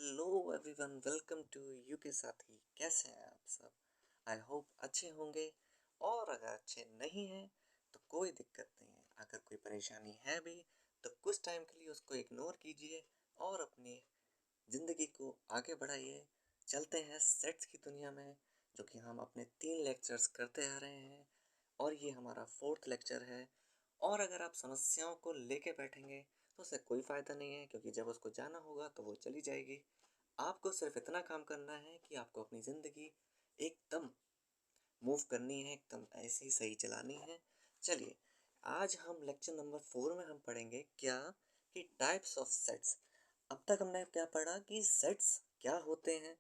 Hello everyone, welcome to U K साथी। कैसे हैं आप सब? आई होप अच्छे होंगे। और अगर अच्छे नहीं हैं तो कोई दिक्कत नहीं है। अगर कोई परेशानी है भी तो कुछ टाइम के लिए उसको इग्नोर कीजिए और अपनी ज़िंदगी को आगे बढ़ाइए। चलते हैं सेट्स की दुनिया में, जो कि हम अपने 3 लेक्चर्स करते आ रहे हैं और ये हमारा 4th लेक्चर है। और अगर आप समस्याओं को लेके बैठेंगे तो उससे कोई फ़ायदा नहीं है, क्योंकि जब उसको जाना होगा तो वो चली जाएगी। आपको सिर्फ इतना काम करना है कि आपको अपनी ज़िंदगी एकदम मूव करनी है, एकदम ऐसे ही सही चलानी है। चलिए, आज हम लेक्चर नंबर 4 में हम पढ़ेंगे क्या कि टाइप्स ऑफ सेट्स। अब तक हमने क्या पढ़ा कि सेट्स क्या होते हैं,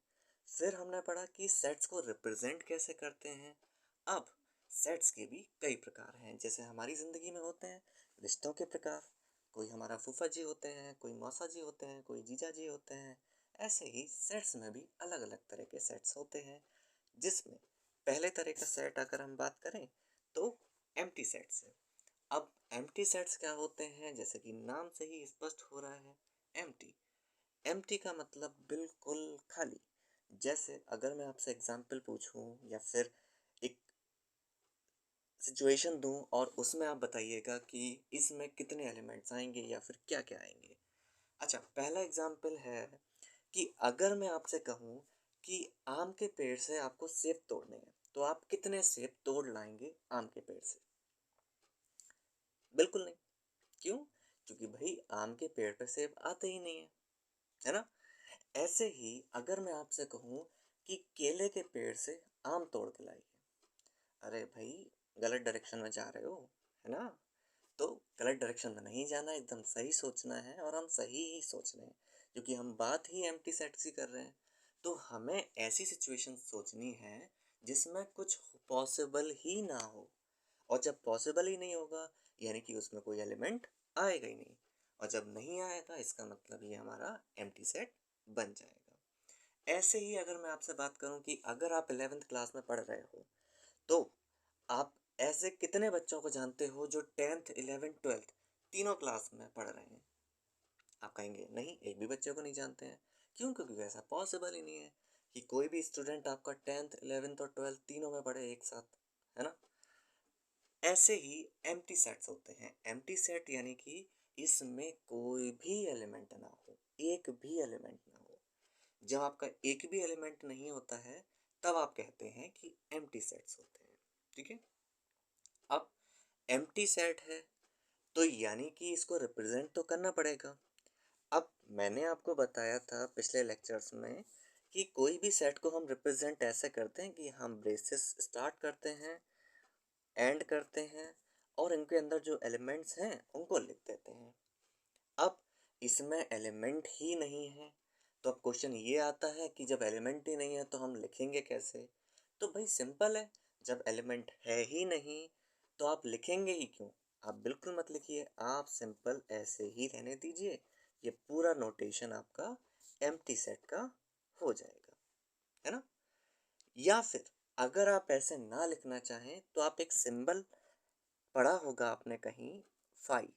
फिर हमने पढ़ा कि सेट्स को रिप्रेजेंट कैसे करते हैं। अब सेट्स के भी कई प्रकार हैं, जैसे हमारी ज़िंदगी में होते हैं रिश्तों के प्रकार। कोई हमारा फूफा जी होते हैं, कोई मौसा जी होते हैं, कोई जीजा जी होते हैं। ऐसे ही सेट्स में भी अलग अलग तरह के सेट्स होते हैं, जिसमें पहले तरह का सेट अगर हम बात करें तो एम्प्टी सेट्स है। अब एम्प्टी सेट्स क्या होते हैं, जैसे कि नाम से ही स्पष्ट हो रहा है, एम्प्टी। एम्प्टी का मतलब बिल्कुल खाली। जैसे अगर मैं आपसे एग्जांपल पूछूं या फिर एक सिचुएशन दूं और उसमें आप बताइएगा कि इसमें कितने एलिमेंट्स आएंगे या फिर क्या क्या आएंगे। अच्छा, पहला एग्जांपल है कि अगर मैं आपसे कहूँ कि आम के पेड़ से आपको सेब तोड़ने हैं, तो आप कितने सेब तोड़ लाएंगे आम के पेड़ से? बिल्कुल नहीं। क्यों? क्योंकि भाई आम के पेड़ पे सेब आते ही नहीं है ना? ऐसे ही अगर मैं आपसे कहूँ कि केले के पेड़ से आम तोड़ के लाइए, अरे भाई गलत डायरेक्शन में जा रहे हो, है ना? तो गलत डायरेक्शन में नहीं जाना, एकदम सही सोचना है और हम सही ही सोच रहे हैं, क्योंकि हम बात ही एम्प्टी सेट्स की कर रहे हैं। तो हमें ऐसी सिचुएशन सोचनी है जिसमें कुछ पॉसिबल ही ना हो। और जब पॉसिबल ही नहीं होगा, यानी कि उसमें कोई एलिमेंट आएगा ही नहीं। और जब नहीं आएगा, इसका मतलब ये हमारा एम्प्टी सेट बन जाएगा। ऐसे ही अगर मैं आपसे बात करूं कि अगर आप 11th क्लास में पढ़ रहे हो, तो आप ऐसे कितने बच्चों को जानते हो जो 10th 11th 12th तीनों क्लास में पढ़ रहे हैं? आप कहेंगे नहीं, एक भी बच्चे को नहीं जानते हैं। क्यों? क्योंकि ऐसा पॉसिबल ही नहीं है कि कोई भी स्टूडेंट आपका 10th 11th और 12th तीनों में पढ़े एक साथ, है ना? ऐसे ही एम्प्टी सेट्स होते हैं। एम्प्टी सेट यानी कि इसमें कोई भी एलिमेंट ना हो, एक भी एलिमेंट ना हो। जब आपका एक भी एलिमेंट नहीं होता है, तब आप कहते हैं कि एम्प्टी सेट्स होते हैं। ठीक है? अब एम्प्टी सेट है तो यानी कि इसको रिप्रेजेंट तो करना पड़ेगा। अब मैंने आपको बताया था पिछले लेक्चर्स में कि कोई भी सेट को हम रिप्रेजेंट ऐसे करते हैं कि हम ब्रेसेस स्टार्ट करते हैं, एंड करते हैं और इनके अंदर जो एलिमेंट्स हैं उनको लिख देते हैं। अब इसमें एलिमेंट ही नहीं है, तो अब क्वेश्चन ये आता है कि जब एलिमेंट ही नहीं है तो हम लिखेंगे कैसे? तो भाई सिंपल है, जब एलिमेंट है ही नहीं तो आप लिखेंगे ही क्यों? आप बिल्कुल मत लिखिए, आप सिंपल ऐसे ही रहने दीजिए। ये पूरा नोटेशन आपका एम्प्टी सेट का हो जाएगा, है ना? या फिर अगर आप ऐसे ना लिखना चाहें तो आप एक सिंबल पढ़ा होगा आपने कहीं, फाई।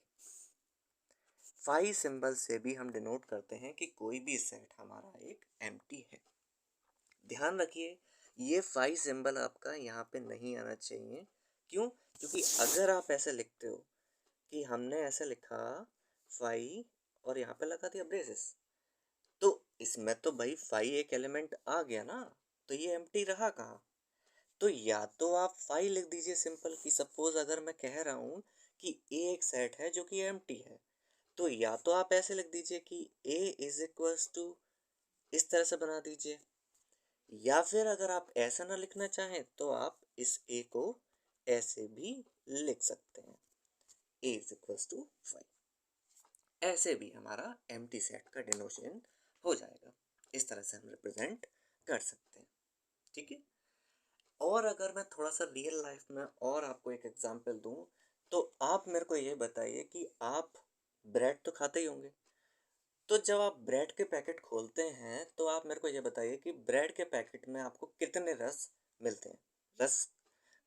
फाई सिंबल से भी हम डिनोट करते हैं कि कोई भी सेट हमारा एक एम्प्टी है। ध्यान रखिए, ये फाई सिंबल आपका यहाँ पे नहीं आना चाहिए। क्यों? क्योंकि अगर आप ऐसे लिखते हो कि हमने ऐसे लिखा फाई और यहाँ पे लगा दिया ब्रेसेस, तो इसमें तो भाई फाई एक एलिमेंट आ गया ना, तो ये एम्प्टी रहा कहाँ? तो या तो आप फाई लिख दीजिए सिंपल, कि सपोज अगर मैं कह रहा हूँ कि ए एक सेट है जो कि एम्प्टी है, तो या तो आप ऐसे लिख दीजिए कि ए इज इक्वल्स टू, इस तरह से बना दीजिए। या फिर अगर आप ऐसा ना लिखना चाहें तो आप इस ए को ऐसे भी लिख सकते हैं, ए इज इक्वल्स टू 5। ऐसे भी हमारा एम्प्टी सेट का डिनोशन हो जाएगा। इस तरह से हम रिप्रेजेंट कर सकते हैं। ठीक है? और अगर मैं थोड़ा सा रियल लाइफ में और आपको एक एग्जांपल दूं, तो आप मेरे को ये बताइए कि आप ब्रेड तो खाते ही होंगे। तो जब आप ब्रेड के पैकेट खोलते हैं तो आप मेरे को ये बताइए कि ब्रेड के पैकेट में आपको कितने रस मिलते हैं? रस,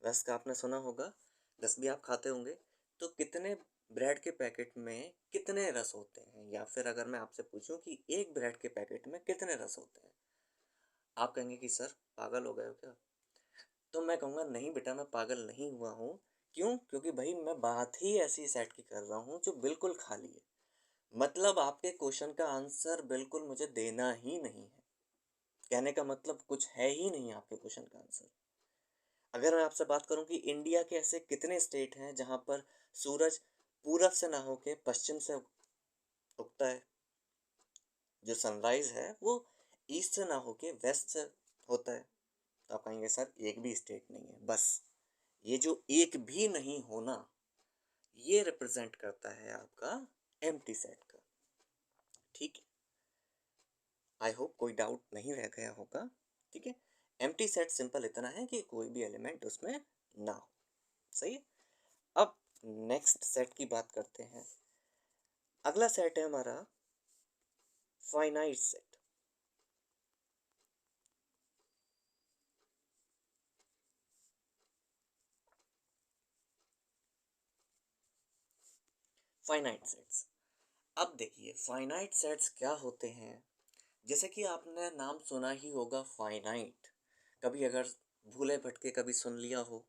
रस का आपने सुना होगा, रस भी आप खाते होंगे। तो कितने ब्रेड के पैकेट में कितने रस होते हैं, या फिर अगर मैं आपसे पूछूं कि एक ब्रेड के पैकेट में कितने रस होते हैं, आप कहेंगे कि सर पागल हो गए हो क्या? तो मैं कहूँगा नहीं बेटा, मैं पागल नहीं हुआ हूँ। क्यों? क्योंकि भाई मैं बात ही ऐसी सेट की कर रहा हूँ जो बिल्कुल खाली है। मतलब आपके क्वेश्चन का आंसर बिल्कुल मुझे देना ही नहीं है। कहने का मतलब कुछ है ही नहीं आपके क्वेश्चन का आंसर। अगर मैं आपसे बात करूं कि इंडिया के ऐसे कितने स्टेट हैं जहां पर सूरज पूरब से ना होके पश्चिम से उगता है, जो सनराइज है वो ईस्ट से ना होके वेस्ट से होता है, तो आप कहेंगे सर एक भी स्टेट नहीं है। बस ये जो एक भी नहीं होना, ये रिप्रेजेंट करता है आपका एम्प्टी सेट का। ठीक है, आई होप कोई डाउट नहीं रह गया होगा। ठीक है, एम्प्टी सेट सिंपल इतना है कि कोई भी एलिमेंट उसमें ना हो। सही है। अब नेक्स्ट सेट की बात करते हैं। अगला सेट है हमारा फाइनाइट सेट। फाइनाइट सेट्स, अब देखिए फाइनाइट सेट्स क्या होते हैं। जैसे कि आपने नाम सुना ही होगा फाइनाइट, कभी अगर भूले भटके कभी सुन लिया हो,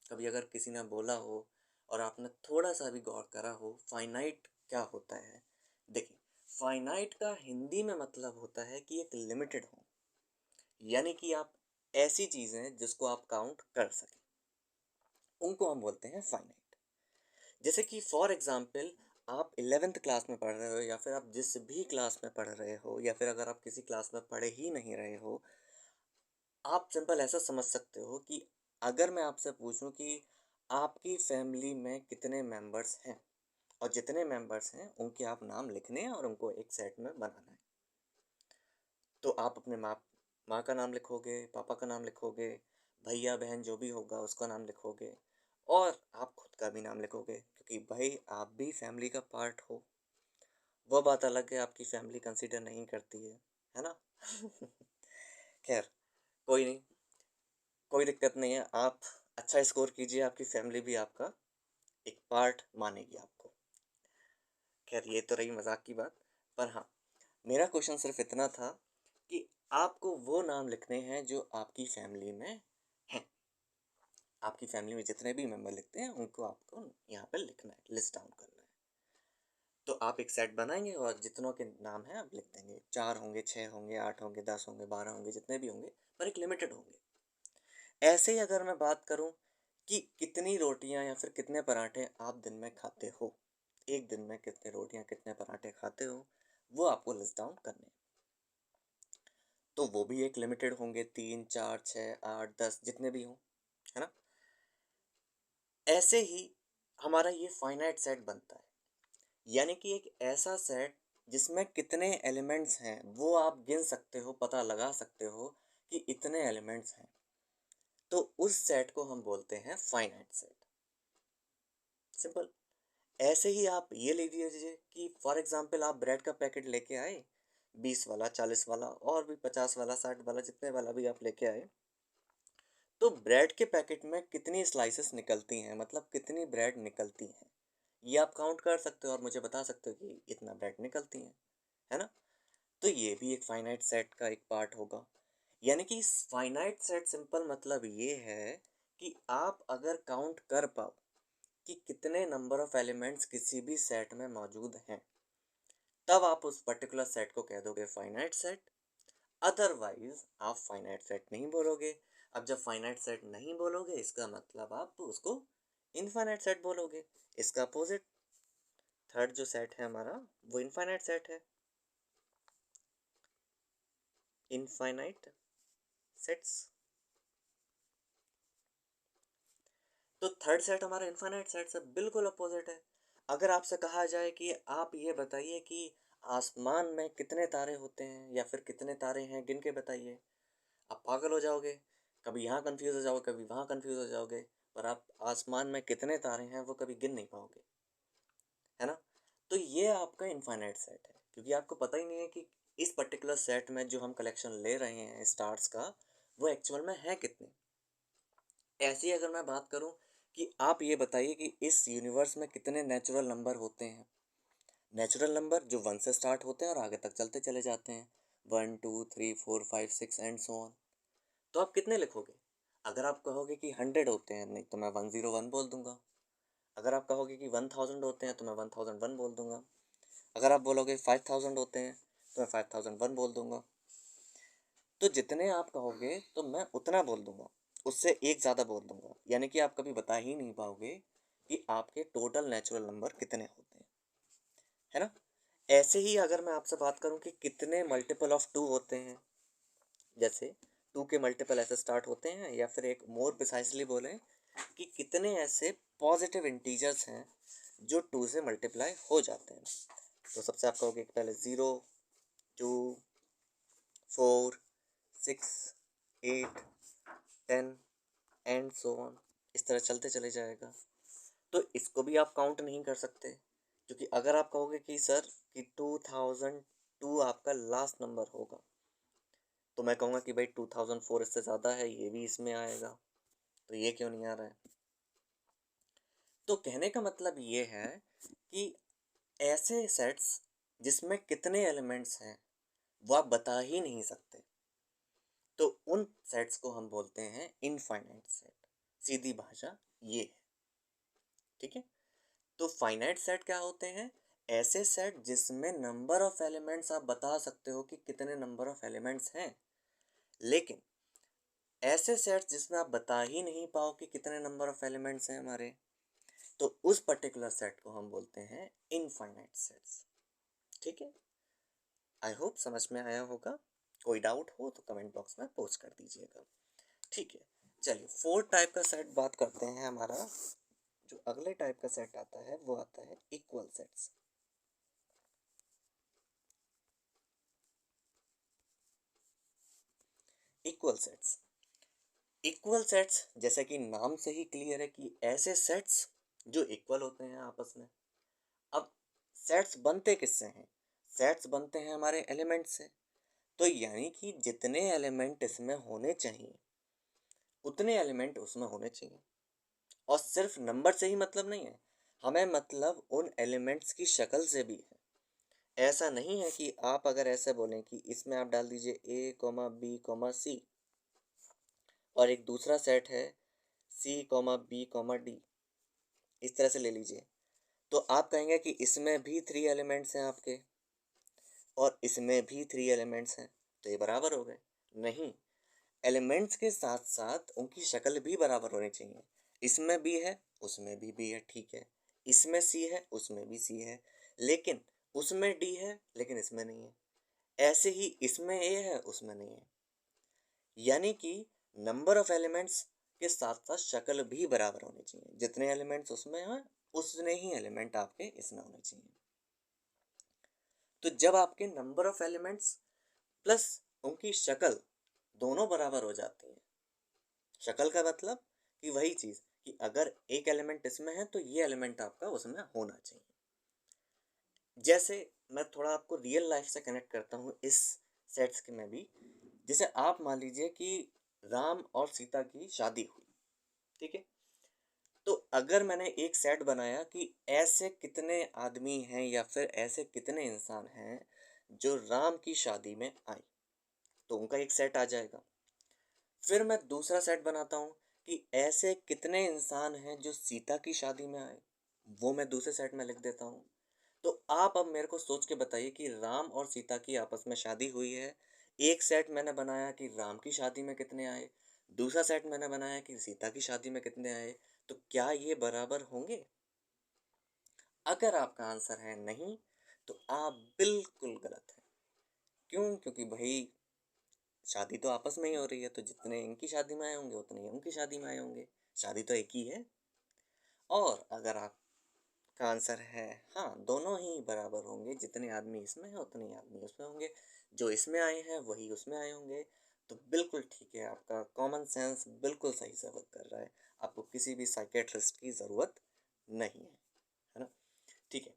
कभी अगर किसी ने बोला हो और आपने थोड़ा सा भी गौर करा हो फाइनाइट क्या होता है। देखिए, फाइनाइट का हिंदी में मतलब होता है कि एक लिमिटेड हो, यानी कि आप ऐसी चीज़ें जिसको आप काउंट कर सकें, उनको हम बोलते हैं फाइनाइट। जैसे कि फॉर एग्जांपल आप 11th क्लास में पढ़ रहे हो, या फिर आप जिस भी क्लास में पढ़ रहे हो, या फिर अगर आप किसी क्लास में पढ़े ही नहीं रहे हो, आप सिंपल ऐसा समझ सकते हो कि अगर मैं आपसे पूछूं कि आपकी फैमिली में कितने मेंबर्स हैं, और जितने मेंबर्स हैं उनके आप नाम लिखने हैं और उनको एक सेट में बनाना है, तो आप अपने माँ का नाम लिखोगे, पापा का नाम लिखोगे, भैया बहन जो भी होगा उसका नाम लिखोगे, और आप खुद का भी नाम लिखोगे, क्योंकि भाई आप भी फैमिली का पार्ट हो। वो बात अलग है आपकी फैमिली कंसीडर नहीं करती है ना? खैर, कोई नहीं, कोई दिक्कत नहीं है। आप अच्छा स्कोर कीजिए, आपकी फैमिली भी आपका एक पार्ट मानेगी आपको। खैर, ये तो रही मजाक की बात। पर हाँ, मेरा क्वेश्चन सिर्फ इतना था कि आपको वो नाम लिखने हैं जो आपकी फैमिली में हैं। आपकी फैमिली में जितने भी मेंबर लिखते हैं उनको आपको यहाँ पर लिखना है, लिस्ट डाउन करना है। तो आप एक सेट बनाएंगे और जितनों के नाम हैं आप लिख देंगे। 4 होंगे, 6 होंगे, 8 होंगे, 10 होंगे, 12 होंगे, जितने भी होंगे, पर एक लिमिटेड होंगे। ऐसे ही अगर मैं बात करूं कि कितनी रोटियां या फिर कितने पराठे आप दिन में खाते हो, एक दिन में कितने रोटियां कितने पराठे खाते हो, वो आपको लिस्ट डाउन करने हैं। तो वो भी एक लिमिटेड होंगे, 3, 4, 6, 8, 10 जितने भी हों, है ना? ऐसे ही हमारा ये फाइनाइट सेट बनता है, यानी कि एक ऐसा सेट जिसमें कितने एलिमेंट्स हैं वो आप गिन सकते हो, पता लगा सकते हो कि इतने एलिमेंट्स हैं। तो उस सेट को हम बोलते हैं फाइनाइट सेट। सिंपल। ऐसे ही आप ये ले लीजिए कि फॉर एग्जांपल आप ब्रेड का पैकेट लेके आए, 20 वाला, 40 वाला, और भी 50 वाला, 60 वाला, जितने वाला भी आप लेके आए, तो ब्रेड के पैकेट में कितनी स्लाइसेस निकलती हैं, मतलब कितनी ब्रेड निकलती हैं, ये आप काउंट कर सकते हो और मुझे बता सकते हो कि इतना ब्रेड निकलती हैं, है ना? तो ये भी एक फाइनाइट सेट का एक पार्ट होगा। यानी कि फाइनाइट सेट सिंपल मतलब ये है कि आप अगर काउंट कर पाओ कि कितने नंबर ऑफ एलिमेंट्स किसी भी सेट में मौजूद हैं, तब आप उस पर्टिकुलर सेट को कह दोगे फाइनाइट सेट। अदरवाइज आप फाइनाइट सेट नहीं बोलोगे। अब जब फाइनाइट सेट नहीं बोलोगे, इसका मतलब आप उसको इनफाइनाइट सेट बोलोगे। इसका अपोजिट थर्ड जो सेट है हमारा, वो इनफाइनाइट सेट है। Infinite sets. तो थर्ड सेट हमारा इनफाइनाइट सेट से बिल्कुल अपोजिट है। अगर आपसे कहा जाए कि आप ये बताइए कि आसमान में कितने तारे होते हैं, या फिर कितने तारे हैं गिन के बताइए, आप पागल हो जाओगे। कभी यहाँ कंफ्यूज हो जाओगे, कभी वहाँ कंफ्यूज हो जाओगे, पर आप आसमान में कितने तारे हैं वो कभी गिन नहीं पाओगे, है ना? तो ये आपका इनफाइनाइट सेट है, क्योंकि आपको पता ही नहीं है कि इस पर्टिकुलर सेट में जो हम कलेक्शन ले रहे हैं स्टार्स का, वो एक्चुअल में है कितने। ऐसे ही अगर मैं बात करूं कि आप ये बताइए कि इस यूनिवर्स में कितने नेचुरल नंबर होते हैं। नेचुरल नंबर जो 1 से स्टार्ट होते हैं और आगे तक चलते चले जाते हैं, 1 2 3 4 5 6 एंड सो ऑन। तो आप कितने लिखोगे? अगर आप कहोगे कि 100 होते हैं, नहीं तो मैं 101 बोल दूंगा। अगर आप कहोगे कि 1000 होते हैं तो मैं 1001 बोल दूंगा। अगर आप बोलोगे 5000 होते हैं तो मैं 5001 बोल दूंगा। तो जितने आप कहोगे तो मैं उतना बोल दूंगा, उससे एक ज़्यादा बोल दूंगा, यानी कि आप कभी बता ही नहीं पाओगे कि आपके टोटल नेचुरल नंबर कितने होते हैं, है ना। ऐसे ही अगर मैं आपसे बात करूं कि कितने मल्टीपल ऑफ 2 होते हैं, जैसे 2 के मल्टीपल ऐसे स्टार्ट होते हैं, या फिर एक मोर प्रिसाइजली बोलें कि कितने ऐसे पॉजिटिव इंटीजर्स हैं जो 2 से मल्टीप्लाई हो जाते हैं। तो सबसे आप कहोगे कि पहले 0 2 4 6 8 10 एंड सो ऑन, इस तरह चलते चले जाएगा। तो इसको भी आप काउंट नहीं कर सकते, क्योंकि अगर आप कहोगे कि सर कि 2002 आपका लास्ट नंबर होगा, तो मैं कहूँगा कि भाई 2004 इससे ज़्यादा है, ये भी इसमें आएगा, तो ये क्यों नहीं आ रहा है। तो कहने का मतलब ये है कि ऐसे सेट्स जिसमें कितने एलिमेंट्स हैं वो आप बता ही नहीं सकते, तो उन सेट्स को हम बोलते हैं इनफाइनाइट सेट। सीधी भाषा ये है, ठीक है। तो फाइनाइट सेट क्या होते हैं? ऐसे सेट जिसमें नंबर ऑफ एलिमेंट्स आप बता सकते हो कि कितने नंबर ऑफ एलिमेंट्स हैं, लेकिन ऐसे सेट्स जिसमें आप बता ही नहीं पाओ कि कितने नंबर ऑफ एलिमेंट्स हैं हमारे, तो उस पर्टिकुलर सेट को हम बोलते हैं इनफाइनाइट सेट्स, ठीक है। आई होप समझ में आया होगा। कोई डाउट हो तो कमेंट बॉक्स में पोस्ट कर दीजिएगा, ठीक है। चलिए 4 टाइप का सेट बात करते हैं। हमारा जो अगले टाइप का सेट आता है वो आता है equal sets. Equal sets, equal sets जैसे कि नाम से ही क्लियर है कि ऐसे सेट्स जो इक्वल होते हैं आपस में। अब सेट्स बनते किससे हैं? सेट्स बनते हैं हमारे एलिमेंट से। तो यानी कि जितने एलिमेंट इसमें होने चाहिए उतने एलिमेंट उसमें होने चाहिए। और सिर्फ नंबर से ही मतलब नहीं है, हमें मतलब उन एलिमेंट्स की शक्ल से भी है। ऐसा नहीं है कि आप अगर ऐसे बोलें कि इसमें आप डाल दीजिए ए कॉमा बी कॉमा सी, और एक दूसरा सेट है C comma B comma D, इस तरह से ले लीजिए, तो आप कहेंगे कि इसमें भी 3 एलिमेंट्स हैं आपके और इसमें भी 3 एलिमेंट्स हैं, तो ये बराबर हो गए। नहीं, एलिमेंट्स के साथ साथ उनकी शक्ल भी बराबर होनी चाहिए। इसमें बी है उसमें भी बी है, ठीक है। इसमें सी है उसमें भी सी है, लेकिन उसमें डी है लेकिन इसमें नहीं है। ऐसे ही इसमें ए है उसमें नहीं है। यानी कि नंबर ऑफ एलिमेंट्स के साथ साथ शक्ल भी बराबर होनी चाहिए। जितने एलिमेंट्स उसमें हैं उतने ही एलिमेंट आपके इसमें होने चाहिए। तो जब आपके नंबर ऑफ एलिमेंट्स प्लस उनकी शक्ल दोनों बराबर हो जाती है, शक्ल का मतलब कि वही चीज़ कि अगर एक एलिमेंट इसमें है तो ये एलिमेंट आपका उसमें होना चाहिए। जैसे मैं थोड़ा आपको रियल लाइफ से कनेक्ट करता हूँ इस सेट्स के में भी। जैसे आप मान लीजिए कि राम और सीता की शादी हुई, ठीक है। तो अगर मैंने एक सेट बनाया कि ऐसे कितने आदमी हैं या फिर ऐसे कितने इंसान हैं जो राम की शादी में आए, तो उनका एक सेट आ जाएगा। फिर मैं दूसरा सेट बनाता हूँ कि ऐसे कितने इंसान हैं जो सीता की शादी में आए, वो मैं दूसरे सेट में लिख देता हूँ। तो आप अब मेरे को सोच के बताइए कि राम और सीता की आपस में शादी हुई है। एक सेट मैंने बनाया कि राम की शादी में कितने आए, दूसरा सेट मैंने बनाया कि सीता की शादी में कितने आए, तो क्या ये बराबर होंगे? अगर आपका आंसर है नहीं, तो आप बिल्कुल गलत हैं। क्यों? क्योंकि भाई शादी तो आपस में ही हो रही है, तो जितने इनकी शादी में आए होंगे उतने ही उनकी शादी में आए होंगे। शादी तो एक ही है। और अगर आपका आंसर है हाँ, दोनों ही बराबर होंगे, जितने आदमी इसमें हैं उतने ही आदमी उसमें होंगे, जो इसमें आए हैं वही उसमें आए होंगे, तो बिल्कुल ठीक है, आपका कॉमन सेंस बिल्कुल सही से वर्क कर रहा है। आपको किसी भी साइकेट्रिस्ट की ज़रूरत नहीं है ना। ठीक है,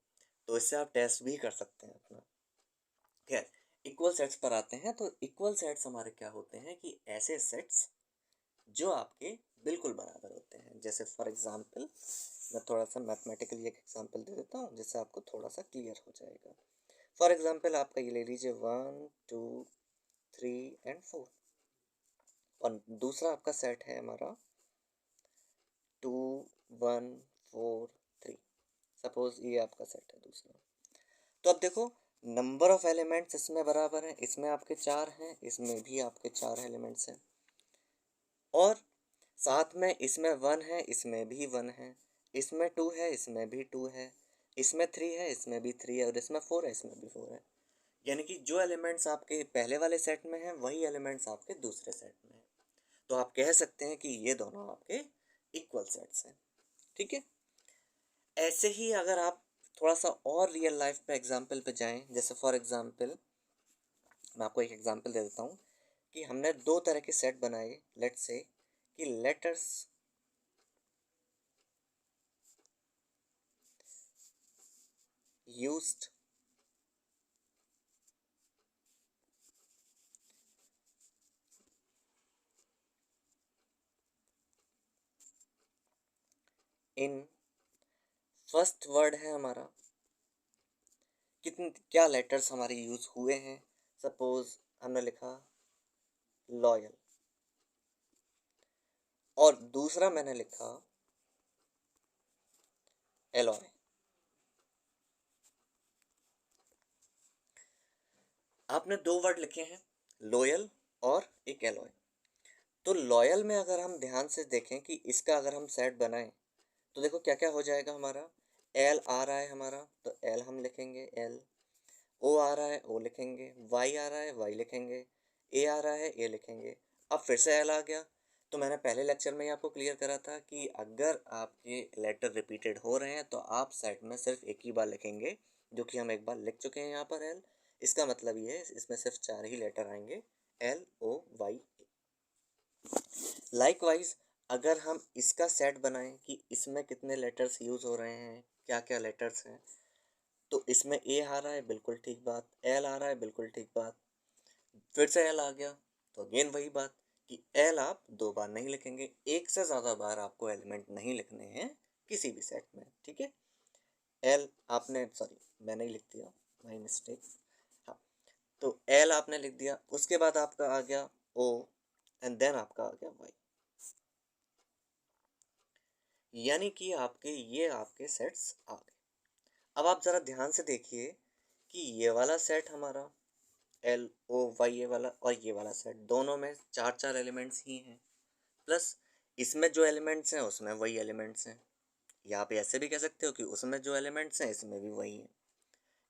तो इससे आप टेस्ट भी कर सकते हैं अपना। खैर, इक्वल सेट्स पर आते हैं। तो इक्वल सेट्स हमारे क्या होते हैं कि ऐसे सेट्स जो आपके बिल्कुल बराबर होते हैं। जैसे फॉर एग्जांपल मैं थोड़ा सा मैथमेटिकली एक एग्जांपल दे देता हूँ जिससे आपको थोड़ा सा क्लियर हो जाएगा। फॉर एग्जांपल आपका ये ले लीजिए 1 2 3 एंड 4, और दूसरा आपका सेट है हमारा 2 1 4 3। सपोज ये आपका सेट है दूसरा। तो अब देखो, नंबर ऑफ एलिमेंट्स इसमें बराबर है, इसमें आपके 4 हैं, इसमें भी आपके 4 एलिमेंट्स हैं, और साथ में इसमें 1 है, इसमें भी 1 है, इसमें 2 है, इसमें भी 2 है, इसमें 3 है, इसमें भी 3 है, और इसमें 4 है, इसमें भी 4 है। यानी कि जो एलिमेंट्स आपके पहले वाले सेट में हैं वही एलिमेंट्स आपके दूसरे सेट में हैं। तो आप कह सकते हैं कि ये दोनों आपके इक्वल सेट्स हैं। ठीक है। ऐसे ही अगर आप थोड़ा सा और रियल लाइफ पे एग्जांपल पे जाएं, जैसे फॉर एग्जांपल मैं आपको एक एग्जांपल दे देता हूँ कि हमने दो तरह के सेट बनाए। लेट्स से कि letters used in first word है हमारा, कितने क्या लेटर्स हमारे यूज हुए हैं। सपोज हमने लिखा लॉयल, और दूसरा मैंने लिखा एलॉय। आपने दो वर्ड लिखे हैं, लॉयल और एक एलॉय। तो लॉयल में अगर हम ध्यान से देखें कि इसका अगर हम सेट बनाएं तो देखो क्या क्या हो जाएगा हमारा। एल आ रहा है हमारा, तो एल हम लिखेंगे एल। ओ आ रहा है ओ लिखेंगे, वाई आ रहा है वाई लिखेंगे, ए आ रहा है ए लिखेंगे। अब फिर से एल आ गया। तो मैंने पहले लेक्चर में ही आपको क्लियर करा था कि अगर आपके लेटर रिपीटेड हो रहे हैं तो आप सेट में सिर्फ एक ही बार लिखेंगे, जो कि हम एक बार लिख चुके हैं यहाँ पर एल। इसका मतलब ये है इसमें सिर्फ 4 ही लेटर आएंगे, एल ओ वाई। लाइकवाइज अगर हम इसका सेट बनाएं कि इसमें कितने लेटर्स यूज़ हो रहे हैं, क्या क्या लेटर्स हैं, तो इसमें ए आ रहा है, बिल्कुल ठीक बात। एल आ रहा है, बिल्कुल ठीक बात। फिर से एल आ गया, तो अगेन वही बात कि एल आप दो बार नहीं लिखेंगे, एक से ज़्यादा बार आपको एलिमेंट नहीं लिखने हैं किसी भी सेट में। ठीक है। एल आपने, सॉरी मैंने ही लिख दिया, माई मिस्टेक। हाँ, तो एल आपने लिख दिया, उसके बाद आपका आ गया ओ, एंड देन आपका आ गया वाई। यानी कि आपके ये आपके सेट्स आ गए। अब आप ज़रा ध्यान से देखिए कि ये वाला सेट हमारा एल ओ वाई, ये वाला और ये वाला सेट, दोनों में चार चार एलिमेंट्स ही हैं, प्लस इसमें जो एलिमेंट्स हैं उसमें वही एलिमेंट्स हैं। या आप ऐसे भी कह सकते हो कि उसमें जो एलिमेंट्स हैं इसमें भी वही हैं।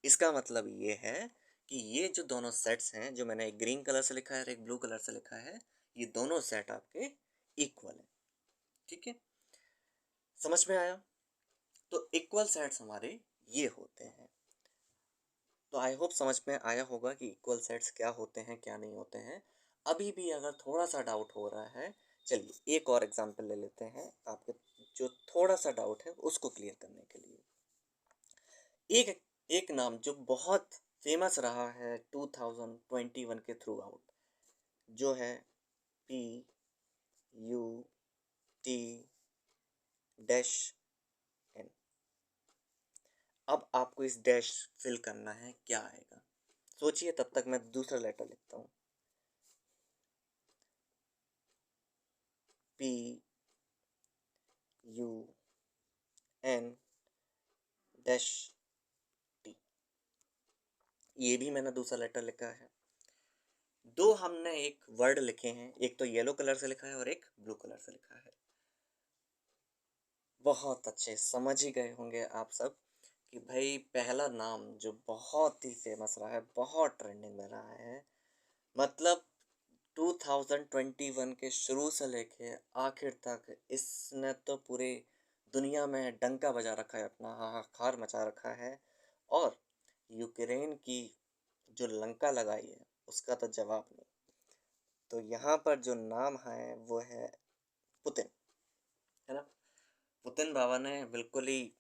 इसका मतलब ये है कि ये जो दोनों सेट्स हैं, जो मैंने एक ग्रीन कलर से लिखा है और एक ब्लू कलर से लिखा है, ये दोनों सेट आपके इक्वल हैं। ठीक है, समझ में आया। तो इक्वल सेट्स हमारे ये होते हैं। तो आई होप समझ में आया होगा कि इक्वल सेट्स क्या होते हैं क्या नहीं होते हैं। अभी भी अगर थोड़ा सा डाउट हो रहा है, चलिए एक और एग्जांपल ले लेते हैं आपके जो थोड़ा सा डाउट है उसको क्लियर करने के लिए। एक एक नाम जो बहुत फेमस रहा है 2021 के थ्रू आउट, जो है P U T dash N. अब आपको इस डैश फिल करना है, क्या आएगा सोचिए, तब तक मैं दूसरा लेटर लिखता हूँ। P U N dash T, ये भी मैंने दूसरा लेटर लिखा है। दो हमने एक वर्ड लिखे हैं, एक तो येलो कलर से लिखा है और एक ब्लू कलर से लिखा है। बहुत अच्छे समझ ही गए होंगे आप सब कि भाई पहला नाम जो बहुत ही फेमस रहा है, बहुत ट्रेंडिंग में रहा है, मतलब 2021 के शुरू से लेके आखिर तक इसने तो पूरे दुनिया में डंका बजा रखा है, अपना हाहाकार मचा रखा है। और यूक्रेन की जो लंका लगाई है उसका तो जवाब नहीं। तो यहाँ पर जो नाम है वो है पुतिन, है ना। पुतिन बाबा ने बिल्कुल ही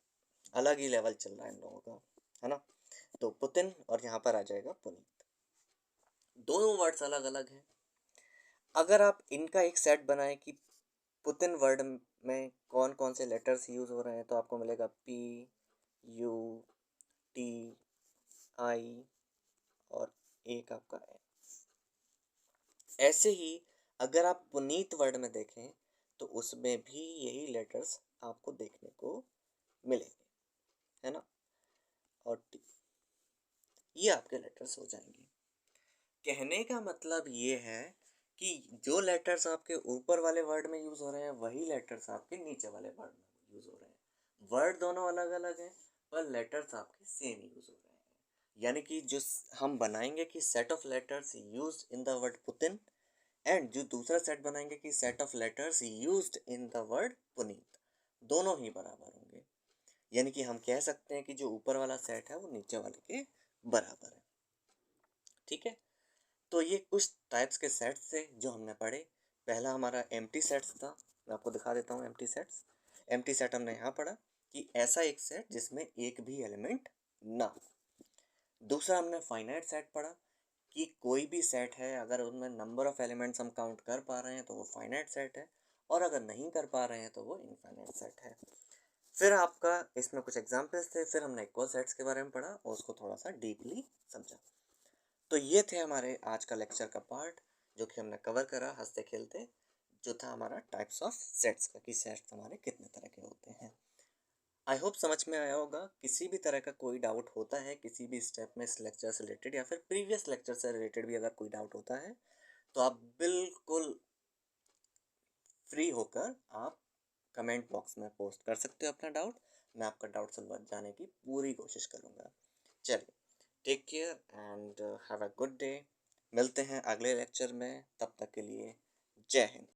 अलग ही लेवल चल रहा है इन लोगों का, है ना। तो पुतिन और यहाँ पर आ जाएगा पुनीत। दोनों वर्ड्स अलग अलग हैं। अगर आप इनका एक सेट बनाएं कि पुतिन वर्ड में कौन कौन से लेटर्स यूज़ हो रहे हैं, तो आपको मिलेगा पी, यू, टी, आई और एक आपका एन। ऐसे ही अगर आप पुनीत वर्ड में देखें तो उसमें भी यही लेटर्स आपको देखने को मिलेंगे, है ना। और टी, ये आपके लेटर्स हो जाएंगे। कहने का मतलब ये है कि जो लेटर्स आपके ऊपर वाले वर्ड में यूज़ हो रहे हैं वही लेटर्स आपके नीचे वाले वर्ड में यूज़ हो रहे हैं। वर्ड दोनों अलग अलग हैं पर लेटर्स आपके सेम यूज़ हो रहे हैं। यानी कि जो हम बनाएंगे कि set of letters used in the word Putin, and जो दूसरा सेट बनाएंगे कि set of letters used in the word Puneet, दोनों ही बराबर होंगे। यानी कि हम कह सकते हैं कि जो ऊपर वाला सेट है वो नीचे वाले के बराबर है। ठीक है। तो ये कुछ टाइप्स के सेट्स थे जो हमने पढ़े। पहला हमारा एम्प्टी सेट्स था। मैं आपको दिखा देता हूँ एम्प्टी सेट्स। एम्प्टी सेट हमने यहाँ पढ़ा कि ऐसा एक सेट जिसमें एक भी एलिमेंट ना हो। दूसरा हमने फाइनाइट सेट पढ़ा कि कोई भी सेट है अगर उनमें नंबर ऑफ एलिमेंट्स हम काउंट कर पा रहे हैं तो वो फाइनाइट सेट है, और अगर नहीं कर पा रहे हैं तो वो इनफाइनाइट सेट है। फिर आपका इसमें कुछ एग्जाम्पल्स थे, फिर हमने इक्वल सेट्स के बारे में पढ़ा और उसको थोड़ा सा डीपली समझा। तो ये थे हमारे आज का लेक्चर का पार्ट जो कि हमने कवर करा हंसते खेलते, जो था हमारा टाइप्स ऑफ सेट्स का, कि सेट्स हमारे कितने तरह के होते हैं। आई होप समझ में आया होगा। किसी भी तरह का कोई डाउट होता है किसी भी स्टेप में इस लेक्चर से रिलेटेड या फिर प्रीवियस लेक्चर से रिलेटेड भी अगर कोई डाउट होता है तो आप बिल्कुल फ्री होकर आप कमेंट बॉक्स में पोस्ट कर सकते हो अपना डाउट। मैं आपका डाउट सुलझा जाने की पूरी कोशिश करूँगा। चलिए, take care and have a good day. मिलते हैं अगले लेक्चर में, तब तक के लिए जय हिंद।